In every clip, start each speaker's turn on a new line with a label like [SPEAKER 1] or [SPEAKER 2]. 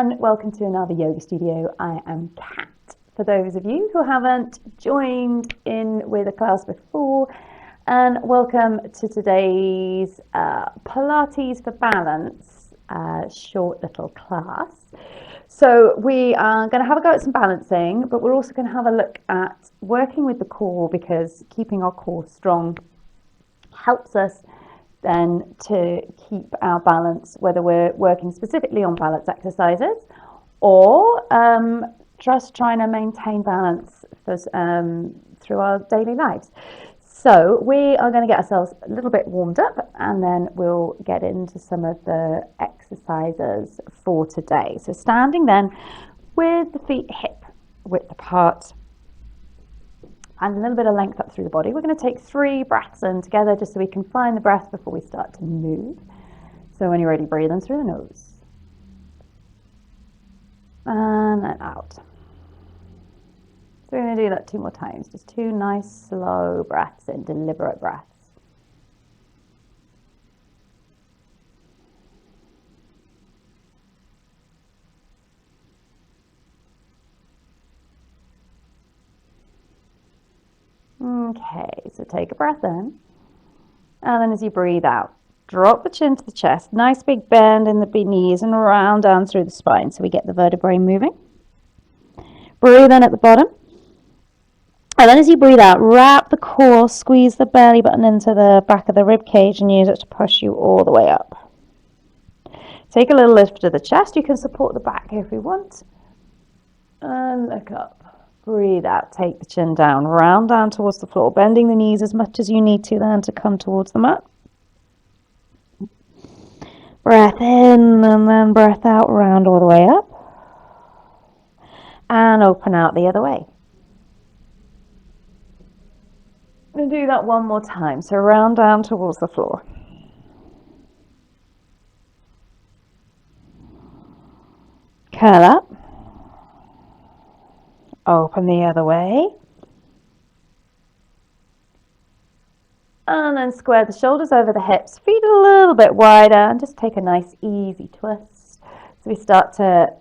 [SPEAKER 1] and welcome to another yoga studio. I am Kat. For those of you who haven't joined in with a class before, and welcome to today's Pilates for Balance short little class. So we are going to have a go at some balancing, but we're also going to have a look at working with the core, because keeping our core strong helps us then to keep our balance, whether we're working specifically on balance exercises or just trying to maintain balance through our daily lives. So we are going to get ourselves a little bit warmed up, and then we'll get into some of the exercises for today. So standing then with the feet hip width apart and a little bit of length up through the body. We're going to take 3 breaths in together just so we can find the breath before we start to move. So when you're ready, breathe in through the nose. And then out. So we're going to do that 2 more times. Just 2 nice slow breaths in, deliberate breaths. Okay, so take a breath in, and then as you breathe out, drop the chin to the chest, nice big bend in the knees and round down through the spine so we get the vertebrae moving. Breathe in at the bottom, and then as you breathe out, wrap the core, squeeze the belly button into the back of the rib cage and use it to push you all the way up. Take a little lift to the chest. You can support the back if you want, and look up. Breathe out, take the chin down, round down towards the floor, bending the knees as much as you need to then to come towards the mat. Breath in and then breath out, round all the way up. And open out the other way. And do that 1 more time, so round down towards the floor. Curl up. Open the other way. And then square the shoulders over the hips, feet a little bit wider, and just take a nice easy twist. So we start to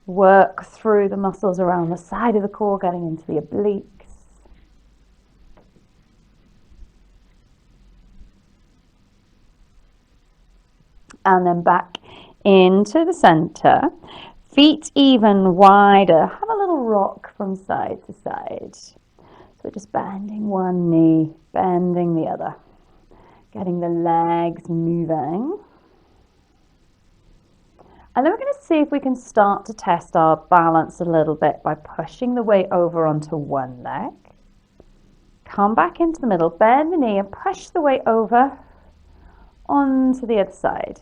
[SPEAKER 1] work through the muscles around the side of the core, getting into the obliques. And then back into the center. Feet even wider. Have a little rock from side to side. So we're just bending one knee, bending the other. Getting the legs moving. And then we're going to see if we can start to test our balance a little bit by pushing the weight over onto one leg. Come back into the middle, bend the knee and push the weight over onto the other side.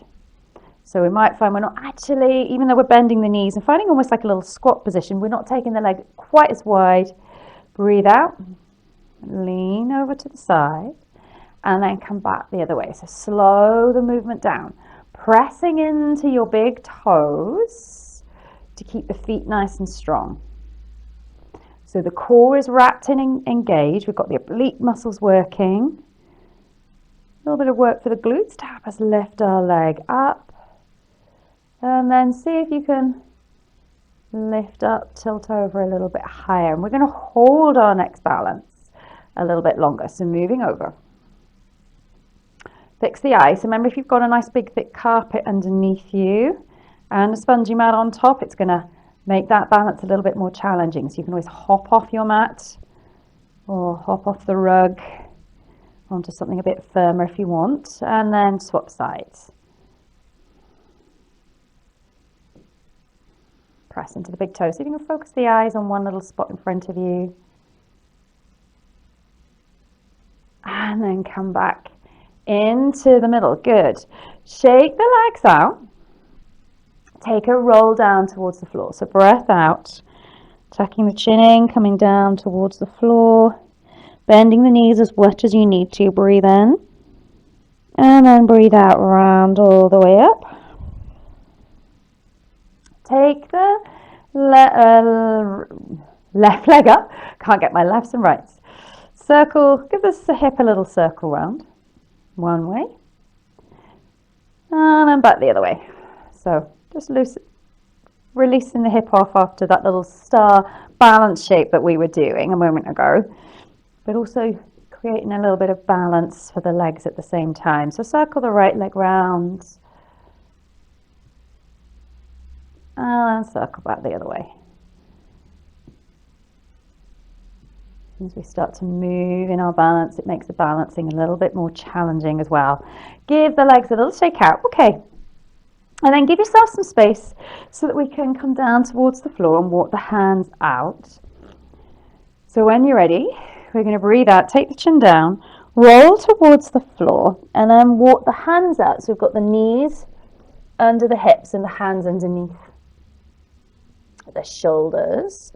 [SPEAKER 1] So we might find we're not actually, even though we're bending the knees and finding almost like a little squat position, we're not taking the leg quite as wide. Breathe out, lean over to the side, and then come back the other way. So slow the movement down, pressing into your big toes to keep the feet nice and strong. So the core is wrapped in engaged. We've got the oblique muscles working. A little bit of work for the glutes to help us lift our leg up. And then see if you can lift up, tilt over a little bit higher. And we're going to hold our next balance a little bit longer. So moving over. Fix the eyes. Remember, if you've got a nice big thick carpet underneath you and a spongy mat on top, it's going to make that balance a little bit more challenging. So you can always hop off your mat or hop off the rug onto something a bit firmer if you want. And then swap sides. Press into the big toe. So if you can focus the eyes on one little spot in front of you. And then come back into the middle. Good. Shake the legs out. Take a roll down towards the floor. So breath out. Tucking the chin in, coming down towards the floor. Bending the knees as much as you need to. Breathe in. And then breathe out, round all the way up. Take the left leg up. Can't get my lefts and rights. Circle, give this a hip a little circle round. One way. And then back the other way. So just loosen, releasing the hip off after that little star balance shape that we were doing a moment ago, but also creating a little bit of balance for the legs at the same time. So circle the right leg round and circle back the other way. As we start to move in our balance, it makes the balancing a little bit more challenging as well. Give the legs a little shake out. Okay. And then give yourself some space so that we can come down towards the floor and walk the hands out. So when you're ready, we're going to breathe out, take the chin down, roll towards the floor, and then walk the hands out. So we've got the knees under the hips and the hands underneath the shoulders.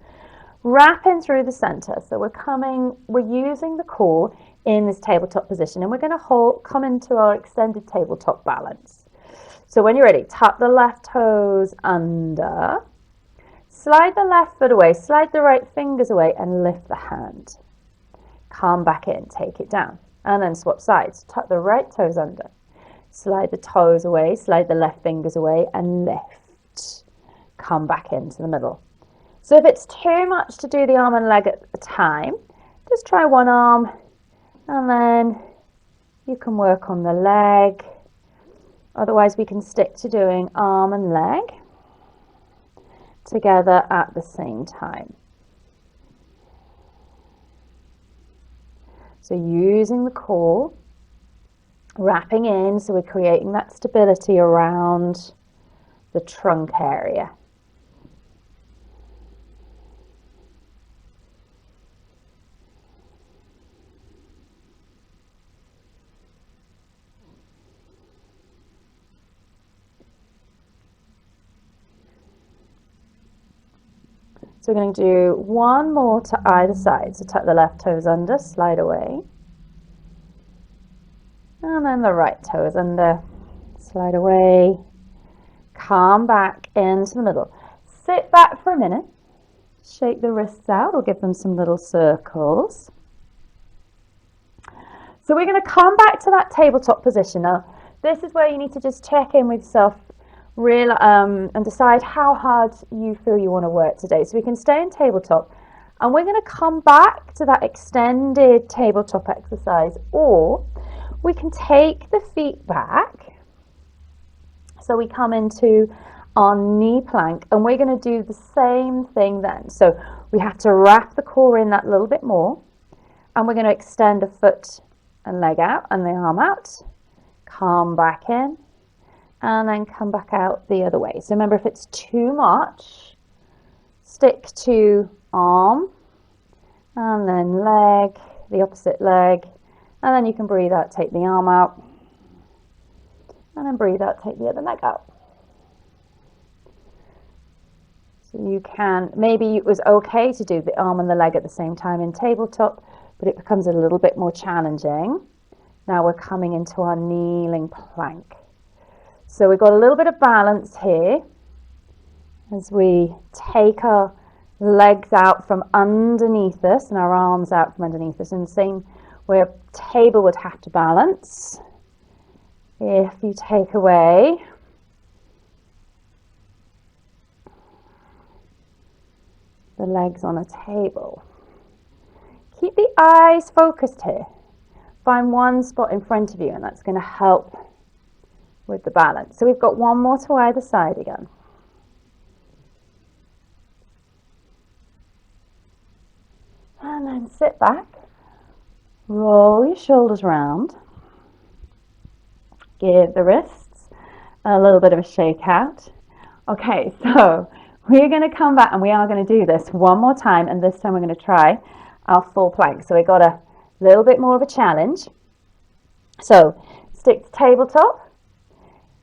[SPEAKER 1] Wrapping through the center. So we're using the core in this tabletop position, and we're going to come into our extended tabletop balance. So when you're ready, tuck the left toes under, slide the left foot away, slide the right fingers away, and lift the hand. Come back in, take it down, and then swap sides. Tuck the right toes under, slide the toes away, slide the left fingers away, and lift. Come back into the middle. So if it's too much to do the arm and leg at a time, just try one arm, and then you can work on the leg. Otherwise, we can stick to doing arm and leg together at the same time. So using the core, wrapping in, so we're creating that stability around the trunk area. So we're going to do one more to either side. So tuck the left toes under, slide away. And then the right toes under, slide away. Come back into the middle. Sit back for a minute. Shake the wrists out or give them some little circles. So we're going to come back to that tabletop position. Now, this is where you need to just check in with yourself and decide how hard you feel you want to work today. So we can stay in tabletop, and we're going to come back to that extended tabletop exercise, or we can take the feet back. So we come into our knee plank, and we're going to do the same thing then. So we have to wrap the core in that little bit more, and we're going to extend a foot and leg out and the arm out, come back in, and then come back out the other way. So remember, if it's too much, stick to arm and then leg, the opposite leg, and then you can breathe out, take the arm out, and then breathe out, take the other leg out. So you can, maybe it was okay to do the arm and the leg at the same time in tabletop, but it becomes a little bit more challenging. Now we're coming into our kneeling plank. So we've got a little bit of balance here as we take our legs out from underneath us and our arms out from underneath us, and the same where a table would have to balance. If you take away the legs on a table, keep the eyes focused here. Find one spot in front of you, and that's going to help with the balance. So we've got one more to either side again. And then sit back, roll your shoulders round, give the wrists a little bit of a shake out. Okay, so we're going to come back and we are going to do this one more time, and this time we're going to try our full plank. So we got a little bit more of a challenge. So stick to tabletop.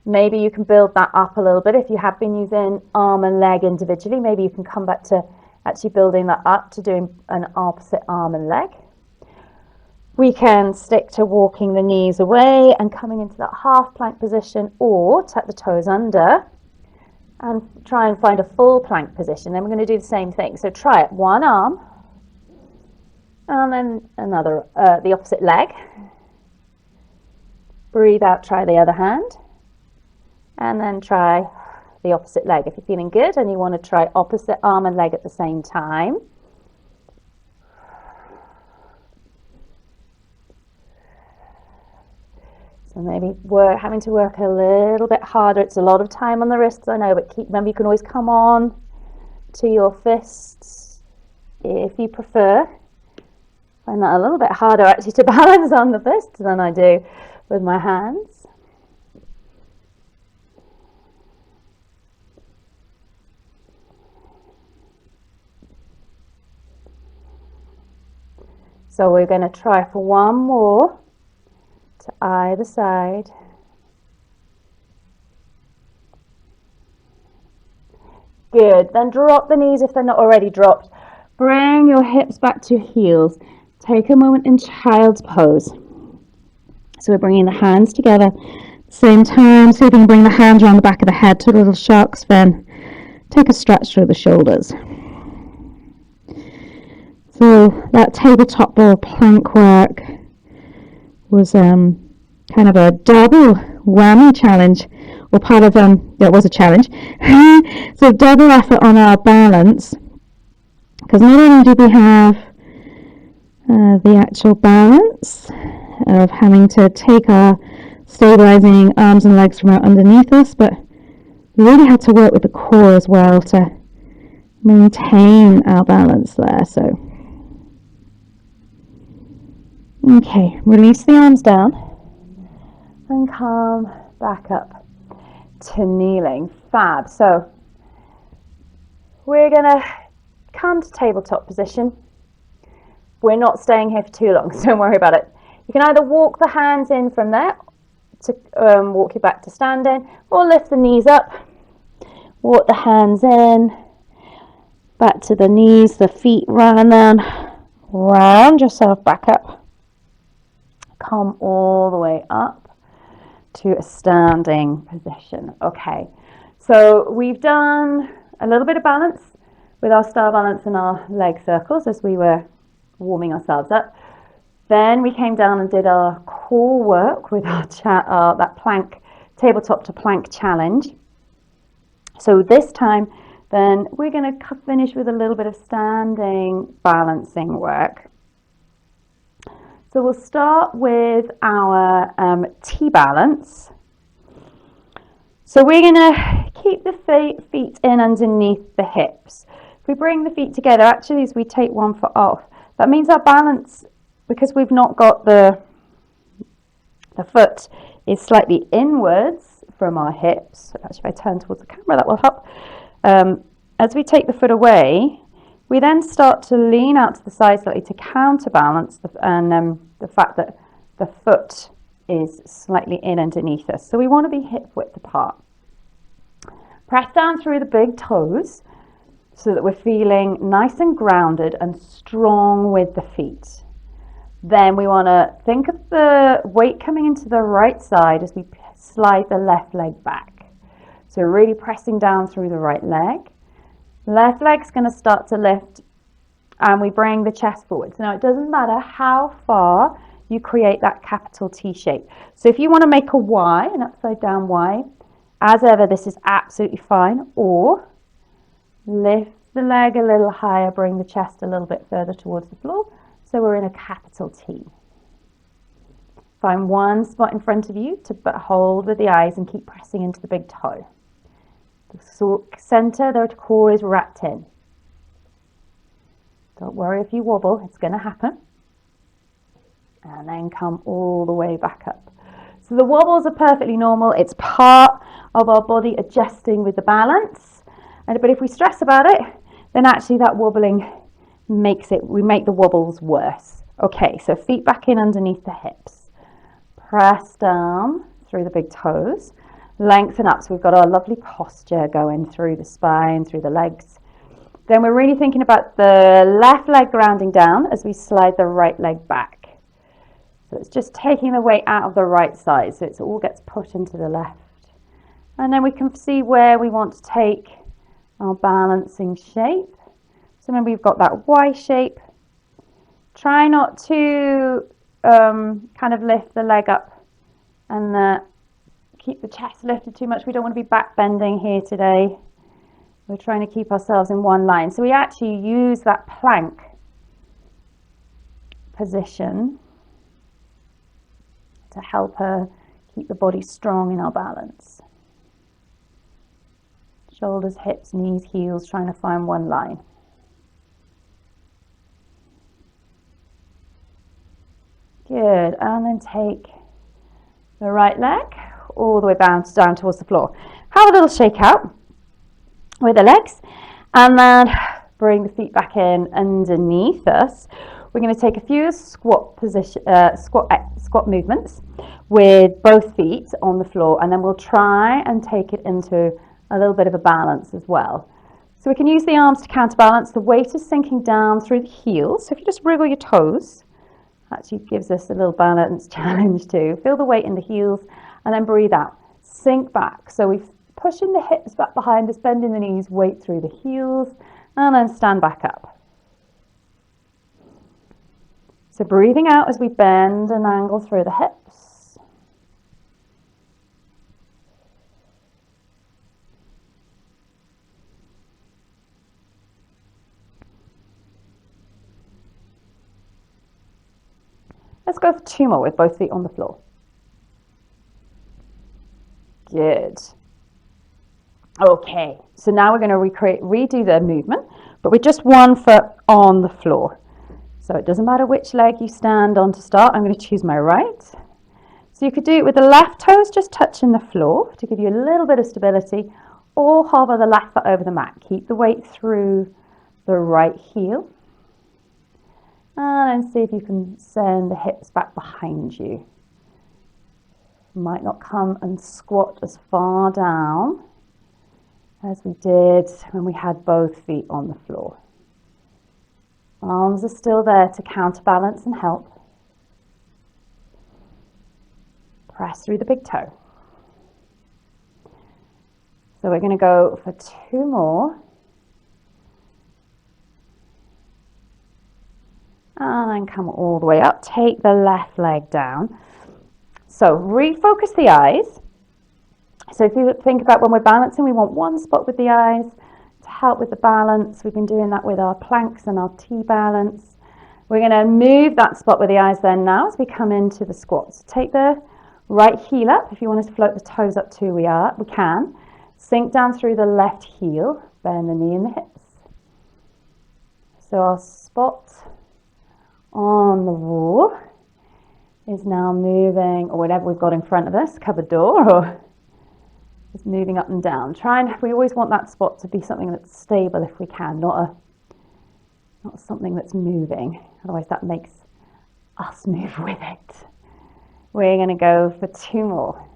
[SPEAKER 1] Maybe you can build that up a little bit. If you have been using arm and leg individually, maybe you can come back to actually building that up to doing an opposite arm and leg. We can stick to walking the knees away and coming into that half plank position, or tuck the toes under and try and find a full plank position. Then we're going to do the same thing. So try it, one arm and then another, the opposite leg. Breathe out, try the other hand. And then try the opposite leg. If you're feeling good and you want to try opposite arm and leg at the same time. So maybe we're having to work a little bit harder. It's a lot of time on the wrists, I know, but remember, you can always come on to your fists if you prefer. I find that a little bit harder actually to balance on the fists than I do with my hands. So we're going to try for one more to either side. Good. Then drop the knees if they're not already dropped. Bring your hips back to your heels. Take a moment in child's pose. So we're bringing the hands together at the same time. So you can bring the hands around the back of the head to a little shark's fin. Take a stretch through the shoulders. So that tabletop or plank work was kind of a double whammy challenge, or part of it was a challenge. So double effort on our balance, because not only did we have the actual balance of having to take our stabilizing arms and legs from out underneath us, but we really had to work with the core as well to maintain our balance there. So okay, release the arms down and come back up to kneeling. Fab. So we're going to come to tabletop position. We're not staying here for too long, so don't worry about it. You can either walk the hands in from there to walk you back to standing, or lift the knees up, walk the hands in, back to the knees, the feet round yourself back up. Come all the way up to a standing position. Okay, so we've done a little bit of balance with our star balance and our leg circles as we were warming ourselves up. Then we came down and did our core work with our that plank, tabletop to plank challenge. So this time then we're going to finish with a little bit of standing balancing work. So we'll start with our T-balance. So we're going to keep the feet in underneath the hips. If we bring the feet together, actually as we take one foot off, that means our balance, because we've not got the foot is slightly inwards from our hips. Actually, if I turn towards the camera, that will help. As we take the foot away, we then start to lean out to the side slightly to counterbalance the fact that the foot is slightly in underneath us. So we want to be hip width apart. Press down through the big toes so that we're feeling nice and grounded and strong with the feet. Then we want to think of the weight coming into the right side as we slide the left leg back. So really pressing down through the right leg. Left leg's going to start to lift and we bring the chest forward. So now it doesn't matter how far you create that capital T shape. So if you want to make a Y, an upside down Y, as ever, this is absolutely fine. Or lift the leg a little higher, bring the chest a little bit further towards the floor. So we're in a capital T. Find one spot in front of you to hold with the eyes and keep pressing into the big toe. The center, the core is wrapped in. Don't worry if you wobble, it's going to happen. And then come all the way back up. So the wobbles are perfectly normal. It's part of our body adjusting with the balance. But if we stress about it, then actually that wobbling we make the wobbles worse. Okay, so feet back in underneath the hips. Press down through the big toes. Lengthen up, so we've got our lovely posture going through the spine, through the legs. Then we're really thinking about the left leg grounding down as we slide the right leg back. So it's just taking the weight out of the right side, so it all gets put into the left. And then we can see where we want to take our balancing shape. So remember, we've got that Y shape. Try not to kind of lift the leg up and keep the chest lifted too much. We don't want to be back bending here today. We're trying to keep ourselves in one line. So we actually use that plank position to help her keep the body strong in our balance. Shoulders, hips, knees, heels, trying to find one line. Good, and then take the right leg all the way down towards the floor. Have a little shake out with the legs, and then bring the feet back in underneath us. We're going to take a few squat movements with both feet on the floor, and then we'll try and take it into a little bit of a balance as well. So we can use the arms to counterbalance. The weight is sinking down through the heels. So if you just wriggle your toes, actually gives us a little balance challenge too. Feel the weight in the heels, and then breathe out. Sink back. So we're pushing the hips back behind us, bending the knees, weight through the heels, and then stand back up. So breathing out as we bend and angle through the hips. Let's go for 2 more with both feet on the floor. Good. Okay, so now we're going to redo the movement, but with just 1 foot on the floor. So it doesn't matter which leg you stand on to start. I'm going to choose my right. So you could do it with the left toes just touching the floor to give you a little bit of stability, or hover the left foot over the mat. Keep the weight through the right heel. And then see if you can send the hips back behind you. Might not come and squat as far down as we did when we had both feet on the floor. Arms are still there to counterbalance and help. Press through the big toe. So we're going to go for 2 more. And then come all the way up. Take the left leg down. So refocus the eyes. So if you think about when we're balancing, we want one spot with the eyes to help with the balance. We've been doing that with our planks and our T-balance. We're going to move that spot with the eyes then now as we come into the squats. Take the right heel up. If you want us to float the toes up too, we can. Sink down through the left heel. Bend the knee and the hips. So our spot on the wall is now moving, or whatever we've got in front of us, cupboard door, or just moving up and down. We always want that spot to be something that's stable if we can, not something that's moving. Otherwise that makes us move with it. We're going to go for 2 more.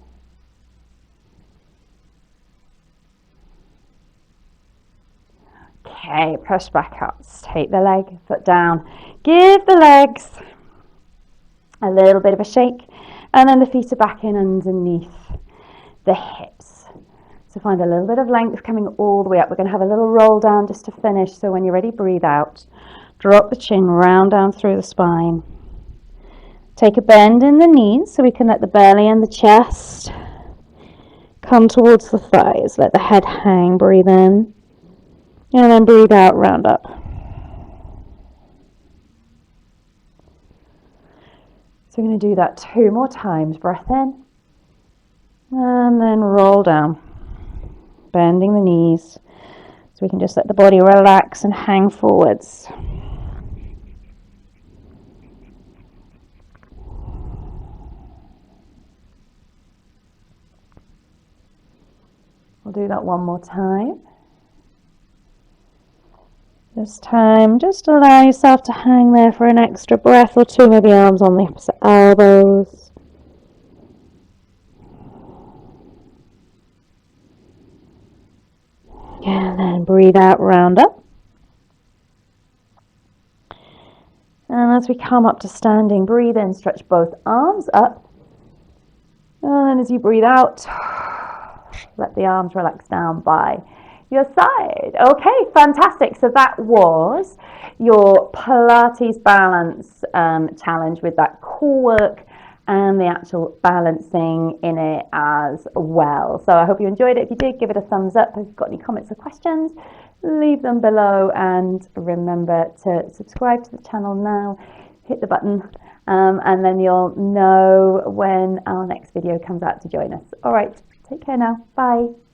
[SPEAKER 1] Okay, push back up. Take the leg, foot down. Give the legs a little bit of a shake, and then the feet are back in underneath the hips. So find a little bit of length coming all the way up. We're going to have a little roll down just to finish. So when you're ready, breathe out. Drop the chin round down through the spine. Take a bend in the knees so we can let the belly and the chest come towards the thighs. Let the head hang. Breathe in. And then breathe out, round up. So we're going to do that 2 more times. Breath in. And then roll down. Bending the knees. So we can just let the body relax and hang forwards. We'll do that 1 more time. This time, just allow yourself to hang there for an extra breath or 2, maybe arms on the opposite elbows. And then breathe out, round up. And as we come up to standing, breathe in, stretch both arms up. And then as you breathe out, let the arms relax down by your side. Okay, fantastic. So that was your Pilates balance challenge with that core work and the actual balancing in it as well. So I hope you enjoyed it. If you did, give it a thumbs up. If you've got any comments or questions, leave them below, and remember to subscribe to the channel now. Hit the button, and then you'll know when our next video comes out to join us. All right, take care now. Bye.